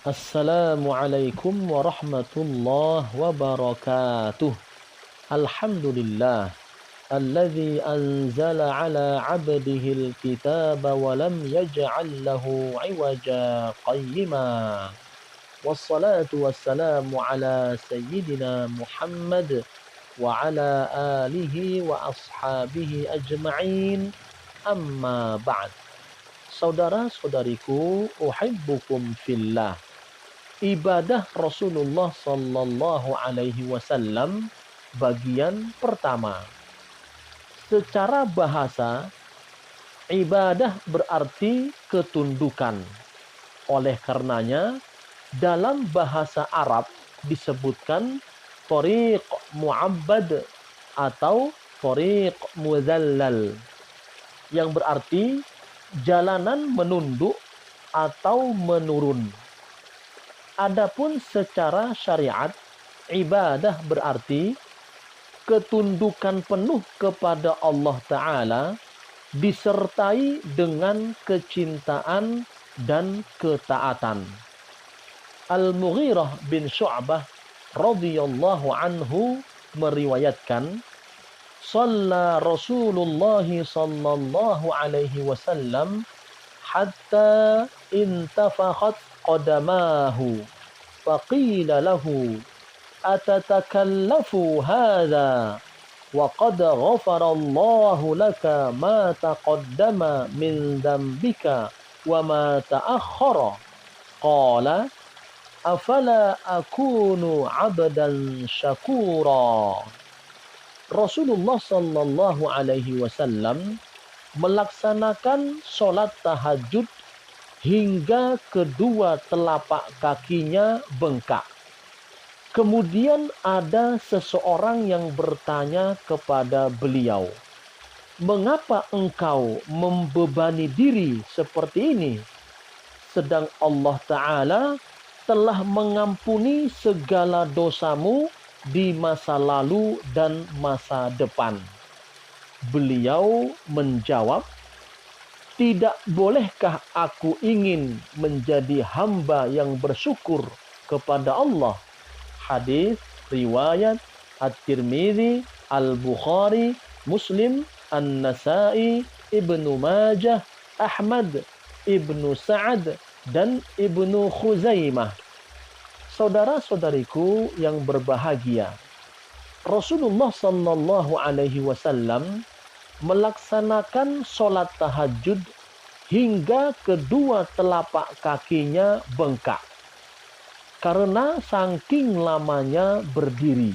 Assalamualaikum warahmatullahi wabarakatuh. Alhamdulillah. Alladzi anzala ala abdihil kitaba wa lam yaj'al lahu iwaja qayyima. Wassalatu wassalamu ala sayyidina Muhammad wa ala alihi wa ashabihi ajma'in. Amma ba'd. Saudara-saudariku, uhibbukum fillah. Ibadah Rasulullah Sallallahu Alaihi Wasallam bagian pertama. Secara bahasa, ibadah berarti ketundukan. Oleh karenanya, dalam bahasa Arab disebutkan thoriq mu'abbad atau thoriq muzallal, yang berarti jalanan menunduk atau menurun. Adapun secara syariat, ibadah berarti ketundukan penuh kepada Allah Ta'ala disertai dengan kecintaan dan ketaatan. Al-Mughirah bin Syu'bah radhiyallahu anhu meriwayatkan, Shalla Rasulullah sallallahu alaihi wasallam hatta intafakhat qadamahu faqila lahu atatakallafu hadha wa qad ghafara Allahu laka ma taqaddama min dhanbika wa ma ta'akhkhara qala afala akunu 'abdan syakura. Rasulullah sallallahu alaihi wasallam melaksanakan sholat tahajud hingga kedua telapak kakinya bengkak. Kemudian ada seseorang yang bertanya kepada beliau, "Mengapa engkau membebani diri seperti ini? Sedang Allah Ta'ala telah mengampuni segala dosamu di masa lalu dan masa depan." Beliau menjawab, "Tidak bolehkah aku ingin menjadi hamba yang bersyukur kepada Allah?" Hadis riwayat At-Tirmidzi, Al-Bukhari, Muslim, An-Nasa'i, Ibnu Majah, Ahmad, Ibnu Sa'ad, dan Ibnu Khuzaimah. Saudara-saudariku yang berbahagia, Rasulullah sallallahu alaihi wasallam melaksanakan sholat tahajud hingga kedua telapak kakinya bengkak karena saking lamanya berdiri.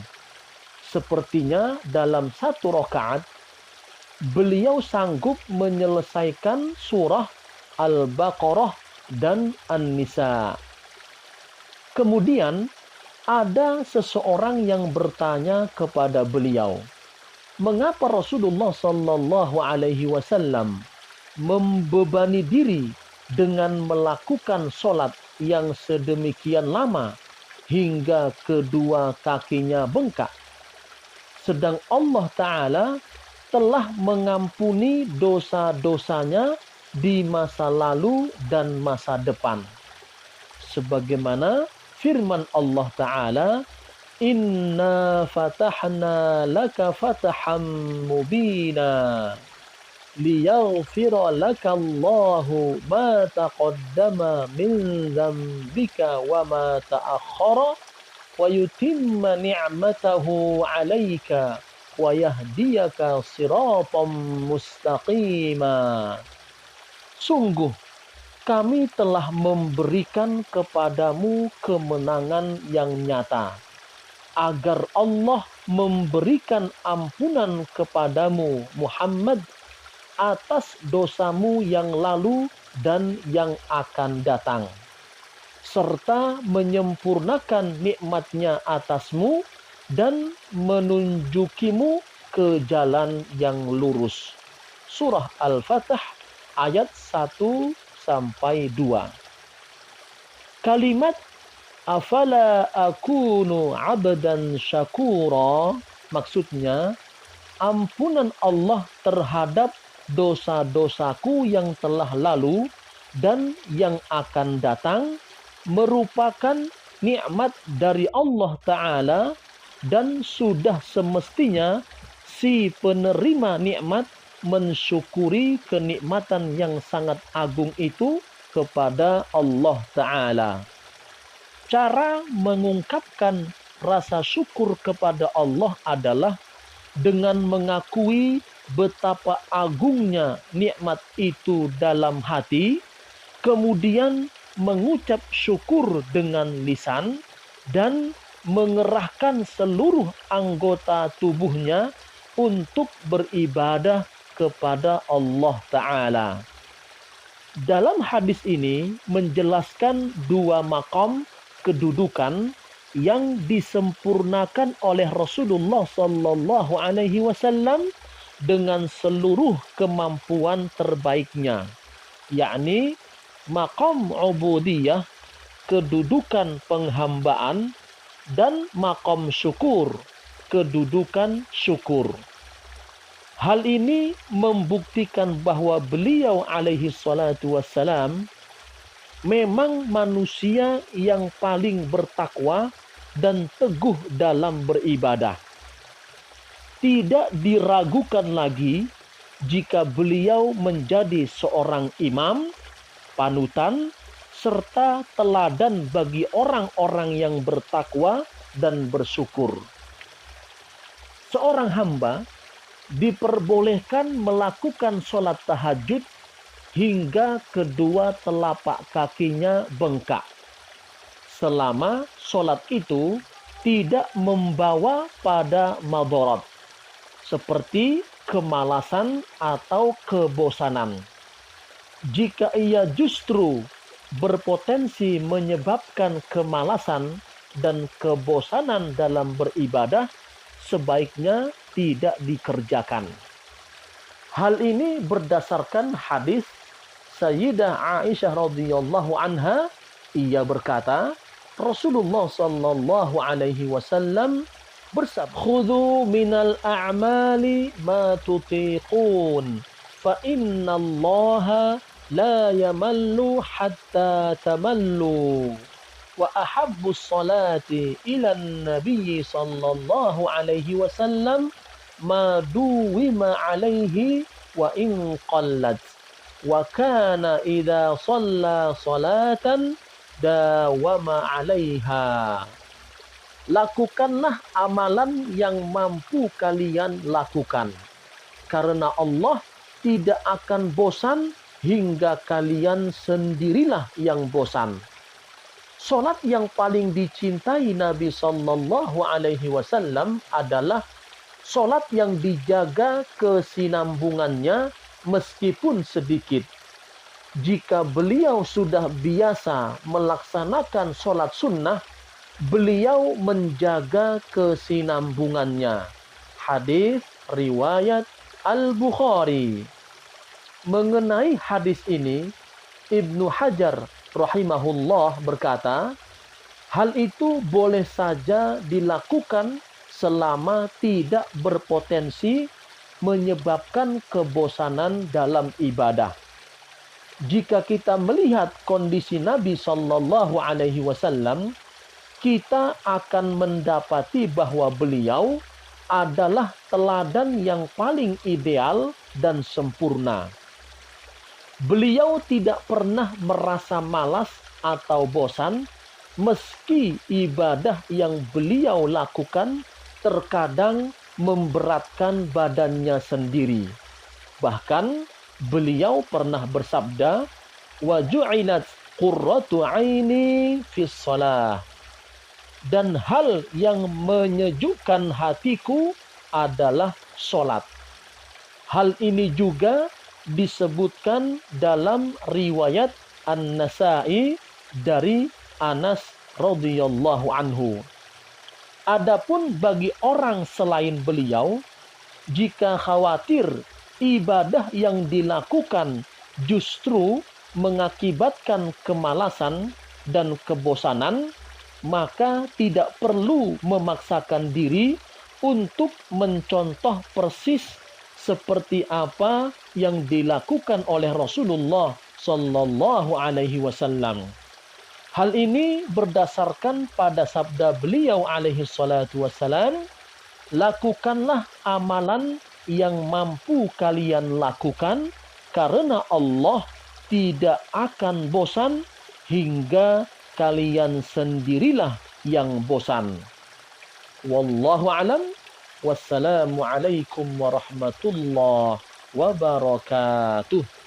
Sepertinya dalam satu rakaat beliau sanggup menyelesaikan surah Al-Baqarah dan An-Nisa. Kemudian ada seseorang yang bertanya kepada beliau, mengapa Rasulullah sallallahu alaihi wasallam membebani diri dengan melakukan sholat yang sedemikian lama hingga kedua kakinya bengkak, sedang Allah Ta'ala telah mengampuni dosa-dosanya di masa lalu dan masa depan. Sebagaimana firman Allah Ta'ala, Inna fatahna laka fataham mubina liyaghfira laka Allahu ma taqaddama min dzambika wa ma ta'akhkhara wa yutimma ni'matahu 'alaika wa yahdiyaka siratan mustaqima. Sungguh kami telah memberikan kepadamu kemenangan yang nyata, agar Allah memberikan ampunan kepadamu Muhammad atas dosamu yang lalu dan yang akan datang, serta menyempurnakan nikmatnya atasmu dan menunjukimu ke jalan yang lurus. Surah Al-Fatah ayat 1-2. Kalimat afala akunu abdan syakura, maksudnya ampunan Allah terhadap dosa-dosaku yang telah lalu dan yang akan datang merupakan nikmat dari Allah Ta'ala dan sudah semestinya si penerima nikmat mensyukuri kenikmatan yang sangat agung itu kepada Allah Ta'ala. Cara mengungkapkan rasa syukur kepada Allah adalah dengan mengakui betapa agungnya nikmat itu dalam hati, kemudian mengucap syukur dengan lisan, dan mengerahkan seluruh anggota tubuhnya untuk beribadah kepada Allah Ta'ala. Dalam hadis ini menjelaskan dua maqam kedudukan yang disempurnakan oleh Rasulullah Sallallahu Alaihi Wasallam dengan seluruh kemampuan terbaiknya, yakni maqam ubudiyah, kedudukan penghambaan, dan maqam syukur, kedudukan syukur. Hal ini membuktikan bahwa beliau alaihi salatu wassalam memang manusia yang paling bertakwa dan teguh dalam beribadah. Tidak diragukan lagi jika beliau menjadi seorang imam, panutan, serta teladan bagi orang-orang yang bertakwa dan bersyukur. Seorang hamba diperbolehkan melakukan sholat tahajud hingga kedua telapak kakinya bengkak, selama sholat itu tidak membawa pada madarat, seperti kemalasan atau kebosanan. Jika ia justru berpotensi menyebabkan kemalasan dan kebosanan dalam beribadah, sebaiknya tidak dikerjakan. Hal ini berdasarkan hadis Sayyidah Aisyah radhiyallahu anha. Ia berkata, Rasulullah sallallahu alaihi wasallam bersabda, "Khudhu minal a'mali ma tutiqun, fa innallaha la yamallu hatta tamallu." Wa ahabbus salati ila an-nabiy sallallahu alaihi wasallam ma duwima alaihi wa in qallat. Wa kana idza shalla salatan dawama 'alaiha. Lakukanlah amalan yang mampu kalian lakukan, karena Allah tidak akan bosan hingga kalian sendirilah yang bosan. Salat yang paling dicintai Nabi sallallahu alaihi wasallam adalah salat yang dijaga kesinambungannya meskipun sedikit. Jika beliau sudah biasa melaksanakan sholat sunnah, beliau menjaga kesinambungannya. Hadis riwayat Al-Bukhari. Mengenai hadis ini, Ibnu Hajar rahimahullah berkata, hal itu boleh saja dilakukan selama tidak berpotensi menyebabkan kebosanan dalam ibadah. Jika kita melihat kondisi Nabi Shallallahu Alaihi Wasallam, kita akan mendapati bahwa beliau adalah teladan yang paling ideal dan sempurna. Beliau tidak pernah merasa malas atau bosan, meski ibadah yang beliau lakukan terkadang memberatkan badannya sendiri. Bahkan beliau pernah bersabda, wa ju'ilat qurratu aini fis shalah. Dan hal yang menyejukkan hatiku adalah sholat. Hal ini juga disebutkan dalam riwayat An-Nasa'i dari Anas radhiyallahu anhu. Adapun bagi orang selain beliau, jika khawatir ibadah yang dilakukan justru mengakibatkan kemalasan dan kebosanan, maka tidak perlu memaksakan diri untuk mencontoh persis seperti apa yang dilakukan oleh Rasulullah Sallallahu Alaihi Wasallam. Hal ini berdasarkan pada sabda beliau alaihi salatu wassalam, lakukanlah amalan yang mampu kalian lakukan karena Allah tidak akan bosan hingga kalian sendirilah yang bosan. Wallahu alam. Wassalamu alaikum warahmatullahi wabarakatuh.